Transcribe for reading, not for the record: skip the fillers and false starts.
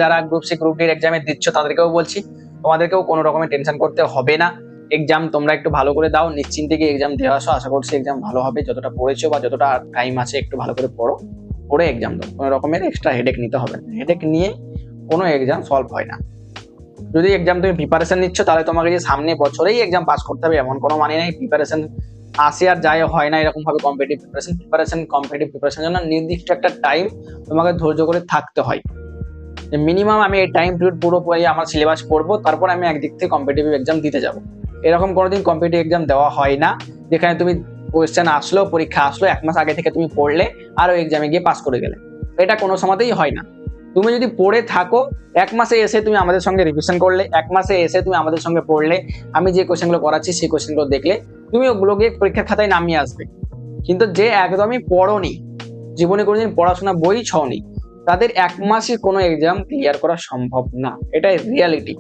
যারা group C group ডির এক্সামে দিচ্ছ তাদেরকেও বলছি, তোমাদেরকেও কোনো রকমের টেনশন করতে হবে না। এক্সাম তোমরা একটু ভালো করে দাও, নিশ্চিন্তে গিয়ে এক্সাম দিয়ে আসো। আশা করছি এক্সাম ভালো হবে। যতটা পড়েছো বা যতটা টাইম আছে একটু ভালো করে পড়ো, পড়ে এক্সাম দাও। কোনো রকমের এক্সট্রা হেডেক নিতে হবে না। হেডেক নিয়ে কোনো এক্সাম সলভ হয় না। যদি এক্সাম তুমি প্রিপারেশন নিচ্ছ তাহলে তোমাকে যে সামনে বছরেই এক্সাম পাস করতে হবে এমন কোনো মানে নেই। প্রিপারেশন আসে আর যায় হয় না এরকম ভাবে। কম্পিটিটিভ প্রিপারেশনের জন্য নির্দিষ্ট একটা টাইম তোমাকে ধৈর্য করে থাকতে হয়। মিনিমাম আমি এই টাইম পিরিয়ড পুরোপুরি আমার সিলেবাস পড়বো, তারপর আমি একদিক থেকে কম্পিটিটিভ এক্সাম দিতে যাব। এরকম কোনোদিন কম্পিটিটিভ এক্সাম দেওয়া হয় না যেখানে তুমি কোয়েশ্চেন আসলো, পরীক্ষা আসলো, 1 মাস আগে থেকে তুমি পড়লে আর ওই এক্সামে গিয়ে পাস করে গেলে। এটা কোনো সময়তেই হয় না। তুমি যদি পড়ে থাকো, 1 মাসে এসে তুমি আমাদের সঙ্গে রিভিশন করলে, 1 মাসে এসে তুমি আমাদের সঙ্গে পড়লে, আমি যে কোয়েশ্চেনগুলো করাচ্ছি সেই কোয়েশ্চেনগুলো দেখলে, তুমি ওগুলোকে পরীক্ষার খাতায় নামিয়ে আসবে। কিন্তু যে একদমই পড়োনি, জীবনে কোনোদিন পড়াশোনা বই ছওনি, তাদের 1 মাসে কোনো এক্সাম ক্লিয়ার করা সম্ভব না। এটাই রিয়ালিটি।